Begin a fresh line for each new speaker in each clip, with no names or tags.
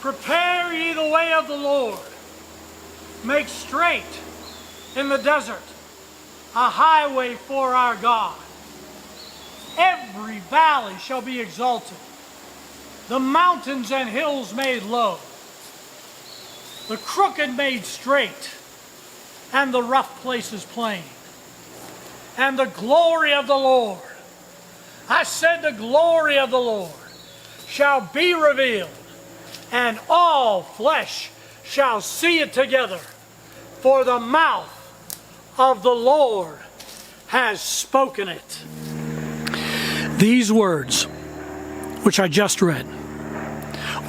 Prepare ye the way of the Lord. Make straight in the desert a highway for our God. Every valley shall be exalted, the mountains and hills made low, the crooked made straight, and the rough places plain. And the glory of the Lord, I said the glory of the Lord, shall be revealed, and all flesh shall see it together, for the mouth of the Lord has spoken it. These words, which I just read,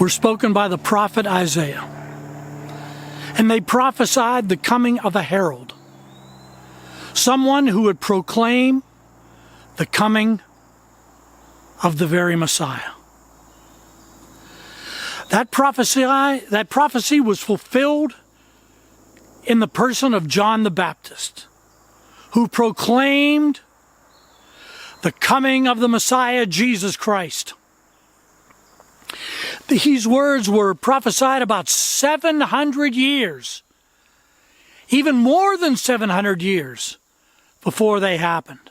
were spoken by the prophet Isaiah. And they prophesied the coming of a herald, someone who would proclaim the coming of the very Messiah. That prophecy was fulfilled in the person of John the Baptist, who proclaimed the coming of the Messiah, Jesus Christ. These words were prophesied about 700 years, even more than 700 years before they happened.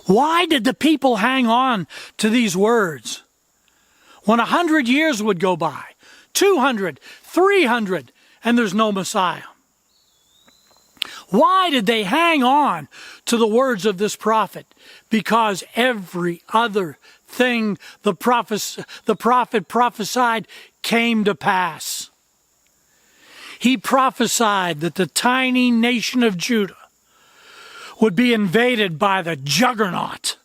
Why did the people hang on to these words when 100 years would go by, 200, 300, and there's no Messiah? Why did they hang on to the words of this prophet? Because every other thing the prophet prophesied came to pass. He prophesied that the tiny nation of Judah would be invaded by the juggernaut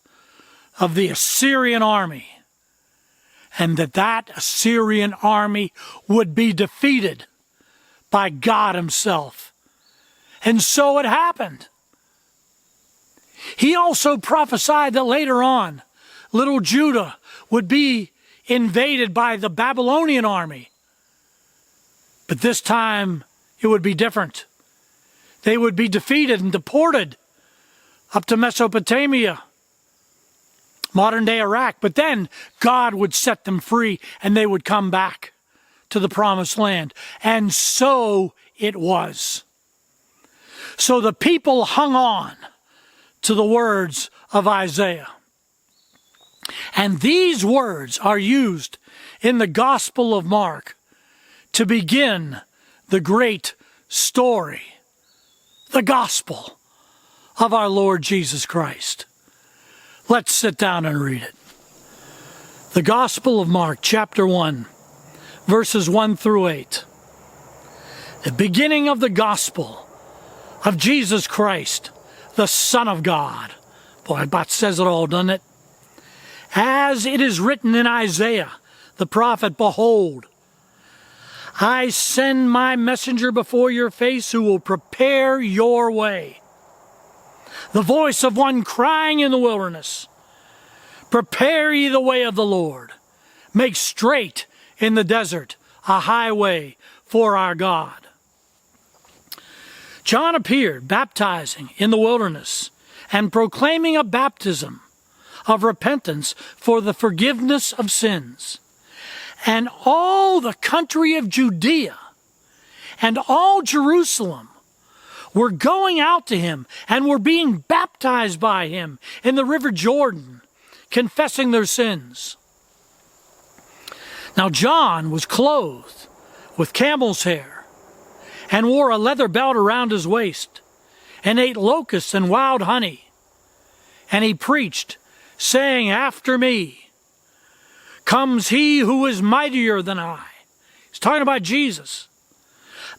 of the Assyrian army, and that Assyrian army would be defeated by God himself. And so it happened. He also prophesied that later on, little Judah would be invaded by the Babylonian army. But this time, it would be different. They would be defeated and deported up to Mesopotamia, modern-day Iraq. But then God would set them free, and they would come back to the Promised Land. And so it was. So the people hung on to the words of Isaiah. And these words are used in the Gospel of Mark to begin the great story, the Gospel of our Lord Jesus Christ. Let's sit down and read it. The Gospel of Mark, chapter 1, verses 1 through 8. The beginning of the Gospel of Jesus Christ, the Son of God. Boy, about says it all, doesn't it? As it is written in Isaiah, the prophet, behold, I send my messenger before your face who will prepare your way. The voice of one crying in the wilderness, prepare ye the way of the Lord. Make straight in the desert a highway for our God. John appeared baptizing in the wilderness and proclaiming a baptism of repentance for the forgiveness of sins. And all the country of Judea and all Jerusalem were going out to him and were being baptized by him in the river Jordan, confessing their sins. Now John was clothed with camel's hair and wore a leather belt around his waist, and ate locusts and wild honey. And he preached, saying, after me comes he who is mightier than I. He's talking about Jesus.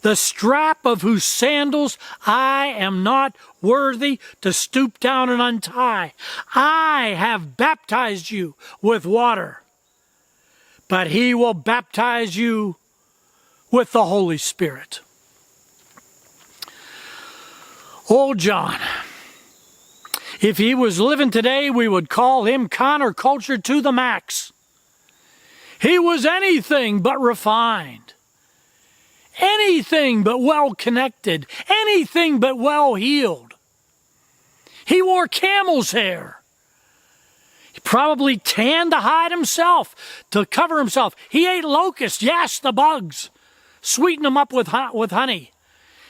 The strap of whose sandals I am not worthy to stoop down and untie. I have baptized you with water, but he will baptize you with the Holy Spirit. Old John, if he was living today, we would call him counterculture to the max. He was anything but refined, anything but well-connected, anything but well-heeled. He wore camel's hair. He probably tanned to hide himself, to cover himself. He ate locusts, yes, the bugs. Sweetened them up with honey.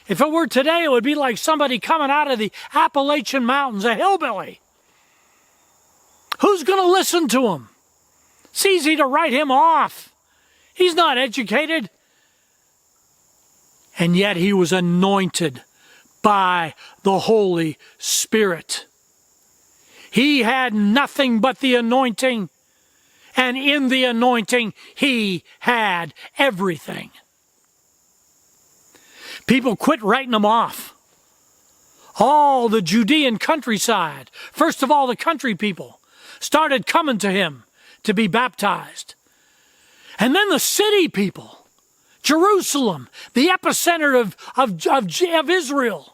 If it were today, it would be like somebody coming out of the Appalachian Mountains, a hillbilly. Who's going to listen to him? It's easy to write him off. He's not educated. And yet he was anointed by the Holy Spirit. He had nothing but the anointing. And in the anointing, he had everything. People quit writing him off. All the Judean countryside, first of all the country people, started coming to him to be baptized. And then the city people, Jerusalem, the epicenter of Israel,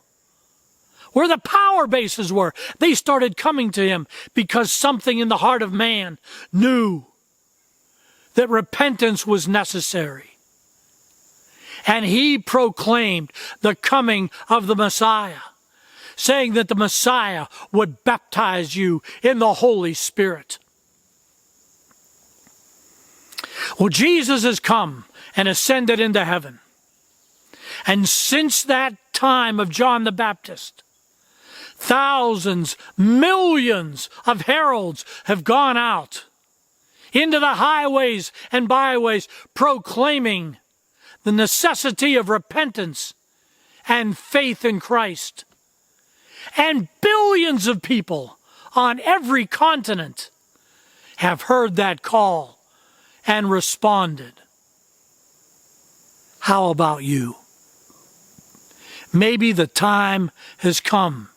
where the power bases were, they started coming to him because something in the heart of man knew that repentance was necessary. And he proclaimed the coming of the Messiah, saying that the Messiah would baptize you in the Holy Spirit. Well, Jesus has come and ascended into heaven. And since that time of John the Baptist, thousands, millions of heralds have gone out into the highways and byways proclaiming the necessity of repentance and faith in Christ. And billions of people on every continent have heard that call and responded. How about you? Maybe the time has come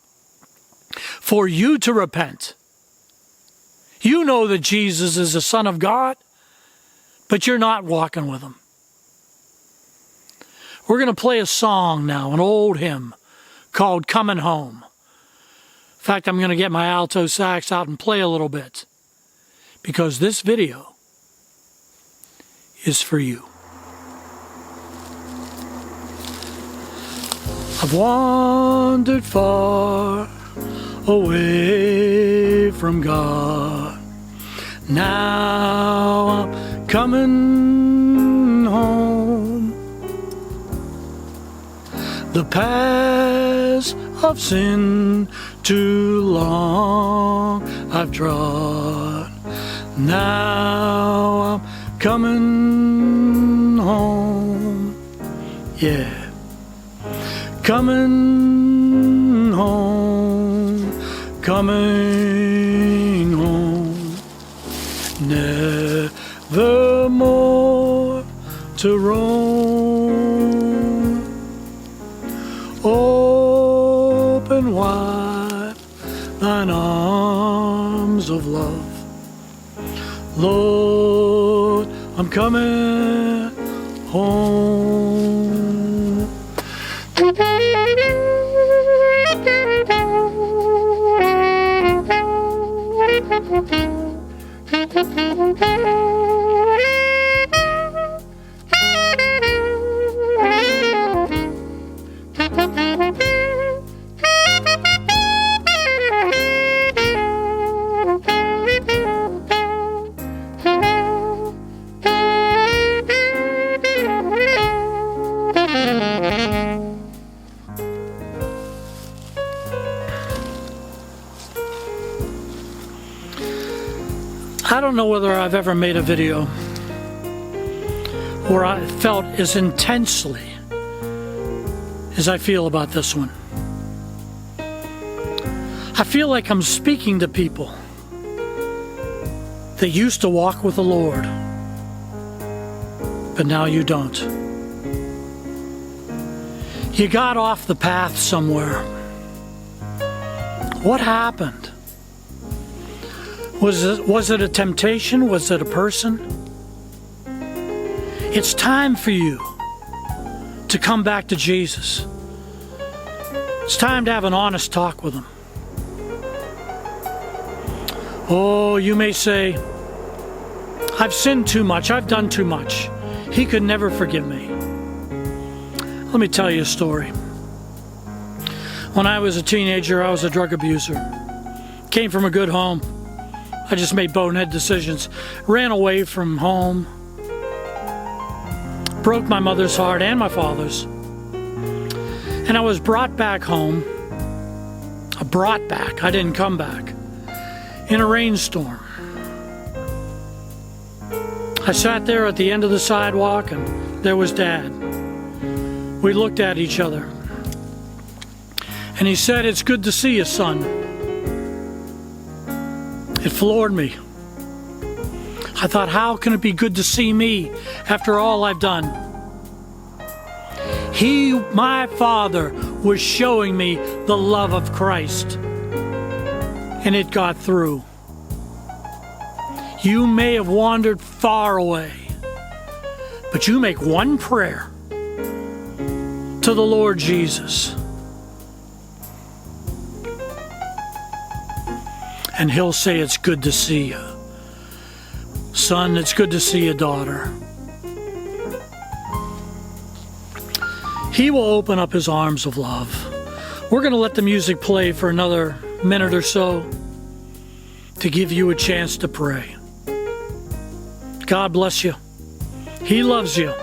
for you to repent. You know that Jesus is the Son of God, but you're not walking with him. We're going to play a song now, an old hymn called Coming Home. In fact, I'm going to get my alto sax out and play a little bit, because this video is for you. I've wandered far away from God. Now I'm coming home. The paths of sin too long I've trod. Now I'm coming home. Yeah. Coming home, coming home, never more to roam. Open wide thine arms of love. Lord, I'm coming home. I don't know whether I've ever made a video where I felt as intensely as I feel about this one. I feel like I'm speaking to people that used to walk with the Lord, but now you don't. You got off the path somewhere. What happened? Was it a temptation? Was it a person? It's time for you to come back to Jesus. It's time to have an honest talk with him. Oh, you may say, I've sinned too much. I've done too much. He could never forgive me. Let me tell you a story. When I was a teenager, I was a drug abuser. Came from a good home. I just made bonehead decisions. Ran away from home. Broke my mother's heart and my father's. And I was brought back home. Brought back. I didn't come back. In a rainstorm. I sat there at the end of the sidewalk and there was Dad. We looked at each other. And he said, "It's good to see you, son." It floored me. I thought, how can it be good to see me after all I've done? He, my father, was showing me the love of Christ. And it got through. You may have wandered far away, but you make one prayer to the Lord Jesus, and He'll say, "It's good to see you. Son, it's good to see you, daughter." He will open up His arms of love. We're going to let the music play for another minute or so to give you a chance to pray. God bless you. He loves you.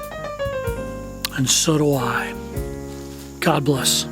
And so do I. God bless.